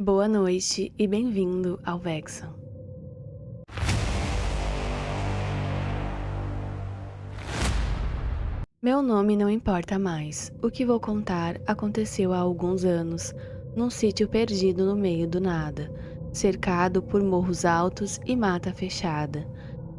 Boa noite e bem-vindo ao Vexa. Meu nome não importa mais. O que vou contar aconteceu há alguns anos, num sítio perdido no meio do nada, cercado por morros altos e mata fechada.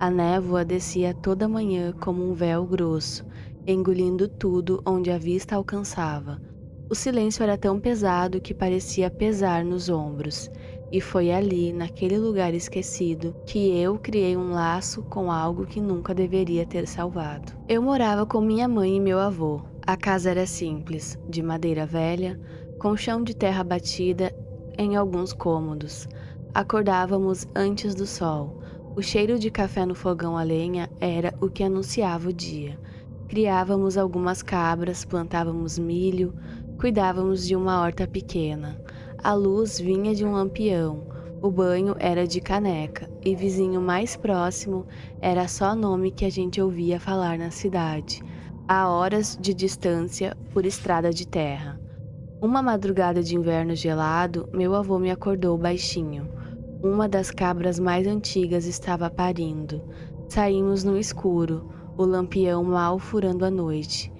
A névoa descia toda manhã como um véu grosso, engolindo tudo onde a vista alcançava. O silêncio era tão pesado que parecia pesar nos ombros, e foi ali, naquele lugar esquecido, que eu criei um laço com algo que nunca deveria ter salvado. Eu morava com minha mãe e meu avô. A casa era simples, de madeira velha, com chão de terra batida em alguns cômodos. Acordávamos antes do sol. O cheiro de café no fogão a lenha era o que anunciava o dia. Criávamos algumas cabras, plantávamos milho, cuidávamos de uma horta pequena. A luz vinha de um lampião, o banho era de caneca, e vizinho mais próximo era só nome que a gente ouvia falar na cidade, a horas de distância por estrada de terra. Uma madrugada de inverno gelado, meu avô me acordou baixinho. Uma das cabras mais antigas estava parindo. Saímos no escuro, o lampião mal furando a noite.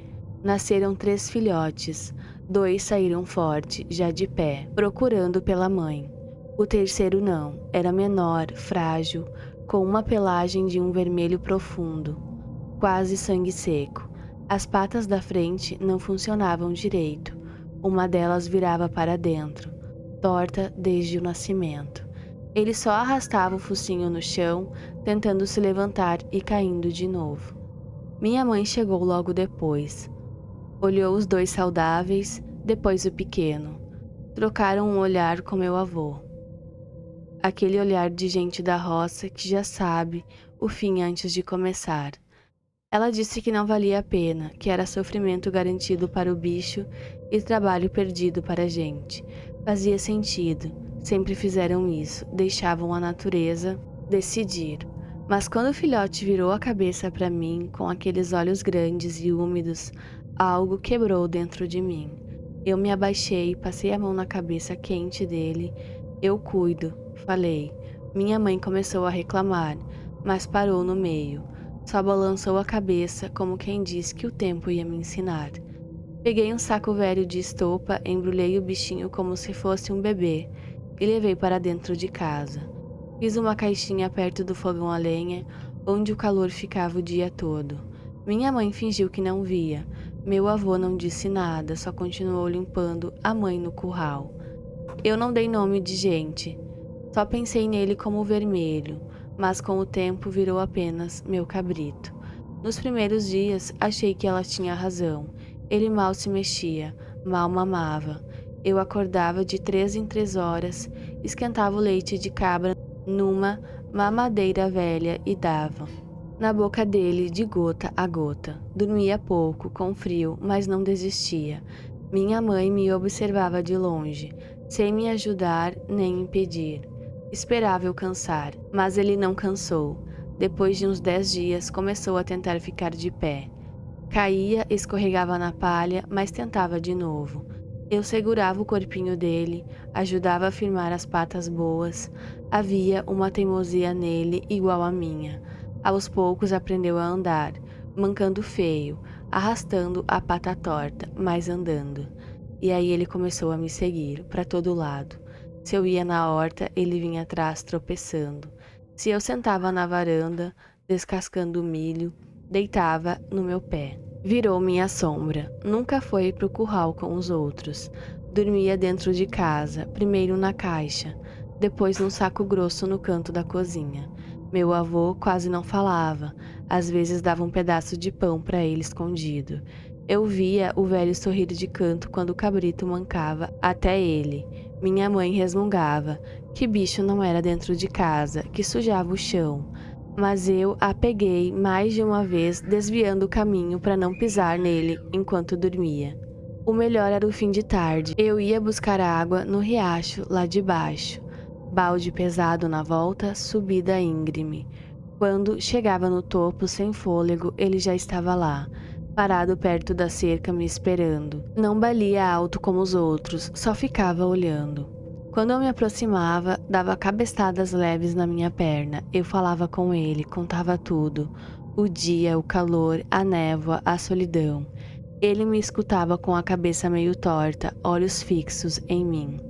Nasceram 3 filhotes. 2 saíram forte, já de pé, procurando pela mãe. O terceiro não, era menor, frágil, com uma pelagem de um vermelho profundo, quase sangue seco. As patas da frente não funcionavam direito. Uma delas virava para dentro, torta desde o nascimento. Ele só arrastava o focinho no chão, tentando se levantar e caindo de novo. Minha mãe chegou logo depois. Olhou os 2 saudáveis, depois o pequeno. Trocaram um olhar com meu avô. Aquele olhar de gente da roça que já sabe o fim antes de começar. Ela disse que não valia a pena, que era sofrimento garantido para o bicho e trabalho perdido para a gente. Fazia sentido, sempre fizeram isso, deixavam a natureza decidir. Mas quando o filhote virou a cabeça para mim, com aqueles olhos grandes e úmidos, algo quebrou dentro de mim. Eu me abaixei, passei a mão na cabeça quente dele. Eu cuido, falei. Minha mãe começou a reclamar, mas parou no meio. Só balançou a cabeça como quem diz que o tempo ia me ensinar. Peguei um saco velho de estopa, embrulhei o bichinho como se fosse um bebê e levei para dentro de casa. Fiz uma caixinha perto do fogão a lenha, onde o calor ficava o dia todo. Minha mãe fingiu que não via. Meu avô não disse nada, só continuou limpando a mãe no curral. Eu não dei nome de gente, só pensei nele como vermelho, mas com o tempo virou apenas meu cabrito. Nos primeiros dias, achei que ela tinha razão. Ele mal se mexia, mal mamava. Eu acordava de 3 em 3 horas, esquentava o leite de cabra numa mamadeira velha e dava na boca dele de gota a gota. Dormia pouco, com frio, mas não desistia. Minha mãe me observava de longe, sem me ajudar nem impedir. Esperava eu cansar, mas ele não cansou. Depois de uns 10 dias, começou a tentar ficar de pé. Caía, escorregava na palha, mas tentava de novo. Eu segurava o corpinho dele, ajudava a firmar as patas boas. Havia uma teimosia nele igual à minha. Aos poucos aprendeu a andar, mancando feio, arrastando a pata torta, mas andando. E aí ele começou a me seguir, para todo lado. Se eu ia na horta, ele vinha atrás tropeçando. Se eu sentava na varanda, descascando o milho, deitava no meu pé. Virou minha sombra. Nunca foi pro curral com os outros. Dormia dentro de casa, primeiro na caixa, depois num saco grosso no canto da cozinha. Meu avô quase não falava, às vezes dava um pedaço de pão para ele escondido. Eu via o velho sorrir de canto quando o cabrito mancava até ele. Minha mãe resmungava que bicho não era dentro de casa, que sujava o chão. Mas eu a peguei mais de uma vez, desviando o caminho para não pisar nele enquanto dormia. O melhor era o fim de tarde. Eu ia buscar água no riacho lá de baixo. Balde pesado na volta, subida íngreme. Quando chegava no topo sem fôlego, ele já estava lá, parado perto da cerca me esperando. Não balia alto como os outros, só ficava olhando. Quando eu me aproximava, dava cabeçadas leves na minha perna. Eu falava com ele, contava tudo. O dia, o calor, a névoa, a solidão. Ele me escutava com a cabeça meio torta, olhos fixos em mim.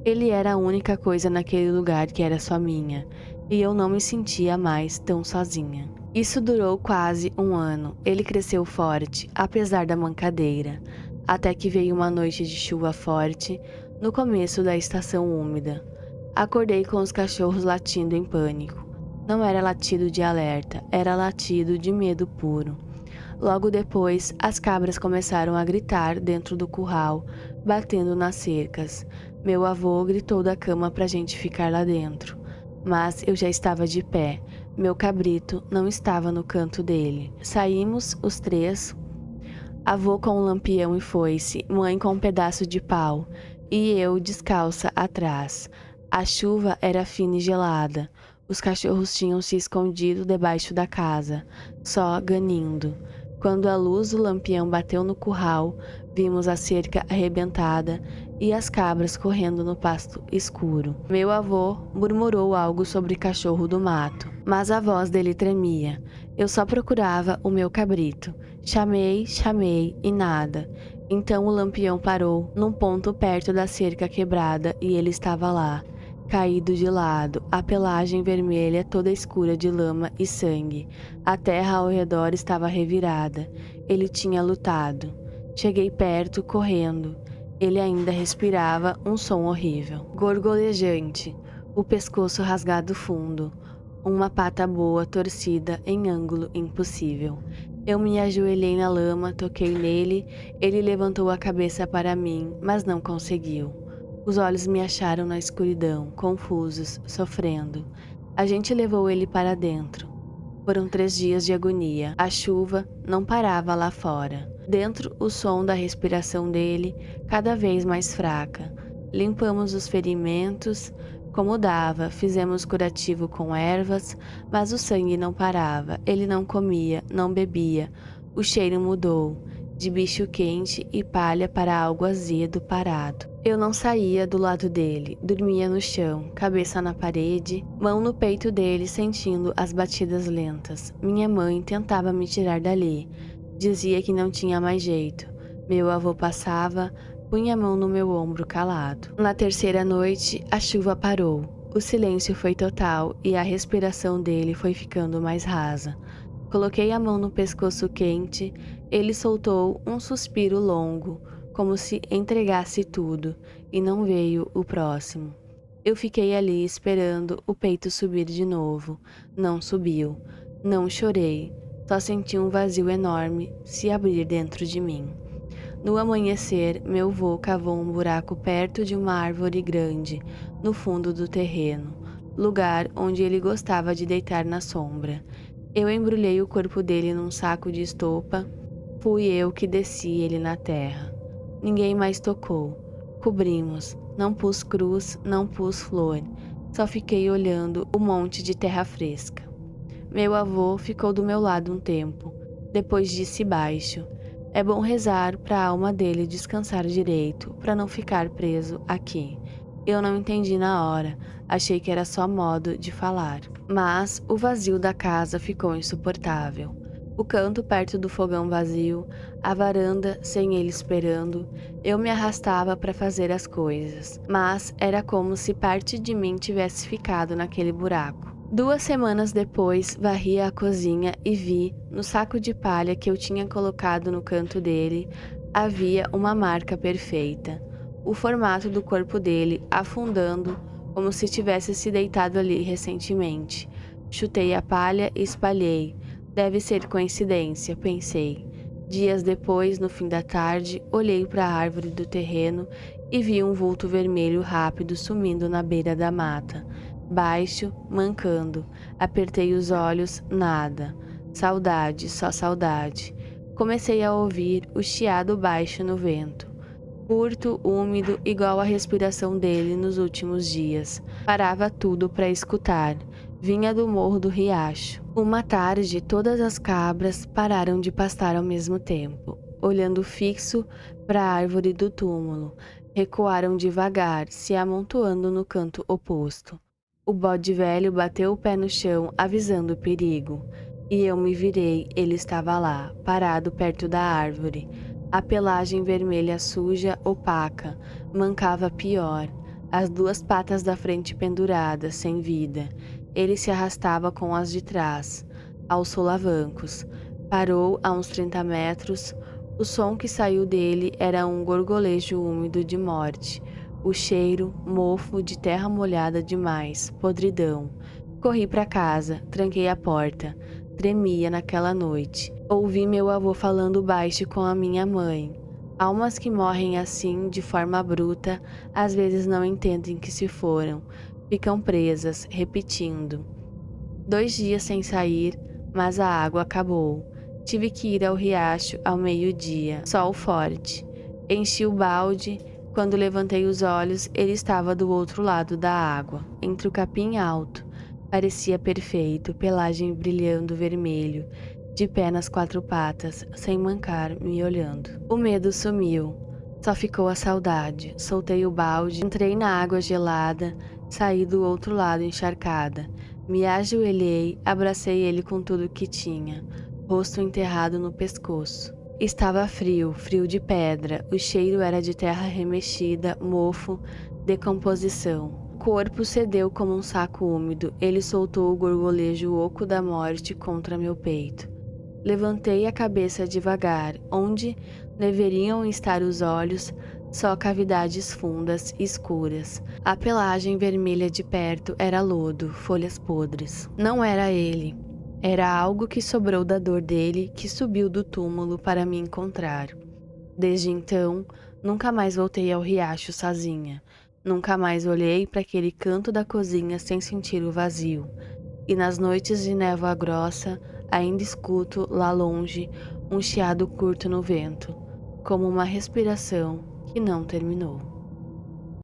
Ele era a única coisa naquele lugar que era só minha, e eu não me sentia mais tão sozinha. Isso durou quase um ano. Ele cresceu forte, apesar da mancadeira, até que veio uma noite de chuva forte, no começo da estação úmida. Acordei com os cachorros latindo em pânico. Não era latido de alerta, era latido de medo puro. Logo depois, as cabras começaram a gritar dentro do curral, batendo nas cercas. Meu avô gritou da cama pra gente ficar lá dentro, mas eu já estava de pé. Meu cabrito não estava no canto dele. Saímos, os três, avô com um lampião e foice, mãe com um pedaço de pau, e eu descalça atrás. A chuva era fina e gelada. Os cachorros tinham se escondido debaixo da casa, só ganindo. Quando a luz do lampião bateu no curral, vimos a cerca arrebentada e as cabras correndo no pasto escuro. Meu avô murmurou algo sobre cachorro do mato, mas a voz dele tremia. Eu só procurava o meu cabrito. Chamei e nada. Então o lampião parou num ponto perto da cerca quebrada e ele estava lá, caído de lado, a pelagem vermelha toda escura de lama e sangue. A terra ao redor estava revirada. Ele tinha lutado. Cheguei perto, correndo. Ele ainda respirava um som horrível, gorgolejante, o pescoço rasgado fundo, uma pata boa torcida em ângulo impossível. Eu me ajoelhei na lama, toquei nele, ele levantou a cabeça para mim, mas não conseguiu. Os olhos me acharam na escuridão, confusos, sofrendo. A gente levou ele para dentro. Foram 3 dias de agonia. A chuva não parava lá fora. Dentro, o som da respiração dele, cada vez mais fraca. Limpamos os ferimentos como dava, fizemos curativo com ervas, mas o sangue não parava. Ele não comia, não bebia. O cheiro mudou, de bicho quente e palha para algo azedo parado. Eu não saía do lado dele, dormia no chão, cabeça na parede, mão no peito dele sentindo as batidas lentas. Minha mãe tentava me tirar dali, dizia que não tinha mais jeito. Meu avô passava, punha a mão no meu ombro calado. Na terceira noite, a chuva parou. O silêncio foi total e a respiração dele foi ficando mais rasa. Coloquei a mão no pescoço quente, ele soltou um suspiro longo, como se entregasse tudo, e não veio o próximo. Eu fiquei ali esperando o peito subir de novo. Não subiu. Não chorei, só senti um vazio enorme se abrir dentro de mim. No amanhecer, meu vô cavou um buraco perto de uma árvore grande, no fundo do terreno, lugar onde ele gostava de deitar na sombra. Eu embrulhei o corpo dele num saco de estopa. Fui eu que desci ele na terra. Ninguém mais tocou. Cobrimos. Não pus cruz, não pus flor. Só fiquei olhando o monte de terra fresca. Meu avô ficou do meu lado um tempo. Depois disse baixo: é bom rezar para a alma dele descansar direito, para não ficar preso aqui. Eu não entendi na hora, achei que era só modo de falar. Mas o vazio da casa ficou insuportável. O canto perto do fogão vazio, a varanda sem ele esperando, eu me arrastava para fazer as coisas. Mas era como se parte de mim tivesse ficado naquele buraco. 2 semanas depois, varri a cozinha e vi, no saco de palha que eu tinha colocado no canto dele, havia uma marca perfeita. O formato do corpo dele afundando, como se tivesse se deitado ali recentemente. Chutei a palha e espalhei. Deve ser coincidência, pensei. Dias depois, no fim da tarde, olhei para a árvore do terreno e vi um vulto vermelho rápido sumindo na beira da mata. Baixo, mancando. Apertei os olhos, nada. Saudade, só saudade. Comecei a ouvir o chiado baixo no vento. Curto, úmido, igual a respiração dele nos últimos dias. Parava tudo para escutar. Vinha do morro do riacho. Uma tarde, todas as cabras pararam de pastar ao mesmo tempo, olhando fixo para a árvore do túmulo. Recuaram devagar, se amontoando no canto oposto. O bode velho bateu o pé no chão, avisando o perigo. E eu me virei, ele estava lá, parado perto da árvore. A pelagem vermelha suja, opaca, mancava pior. As duas patas da frente penduradas, sem vida. Ele se arrastava com as de trás, aos solavancos. Parou a uns 30 metros. O som que saiu dele era um gorgolejo úmido de morte. O cheiro, mofo de terra molhada demais, podridão. Corri para casa, tranquei a porta. Tremia naquela noite. Ouvi meu avô falando baixo com a minha mãe. Almas que morrem assim, de forma bruta, às vezes não entendem que se foram. Ficam presas, repetindo. 2 dias sem sair, mas a água acabou. Tive que ir ao riacho ao meio-dia, sol forte. Enchi o balde. Quando levantei os olhos, ele estava do outro lado da água, entre o capim alto. Parecia perfeito, pelagem brilhando vermelho, de pé nas 4 patas, sem mancar, me olhando. O medo sumiu. Só ficou a saudade. Soltei o balde, entrei na água gelada, saí do outro lado encharcada. Me ajoelhei, abracei ele com tudo que tinha, rosto enterrado no pescoço. Estava frio, frio de pedra, o cheiro era de terra remexida, mofo, decomposição. O corpo cedeu como um saco úmido, ele soltou o gorgolejo oco da morte contra meu peito. Levantei a cabeça devagar, onde deveriam estar os olhos, só cavidades fundas, escuras. A pelagem vermelha de perto era lodo, folhas podres. Não era ele. Era algo que sobrou da dor dele, que subiu do túmulo para me encontrar. Desde então, nunca mais voltei ao riacho sozinha. Nunca mais olhei para aquele canto da cozinha sem sentir o vazio. E nas noites de névoa grossa, ainda escuto, lá longe, um chiado curto no vento, como uma respiração que não terminou.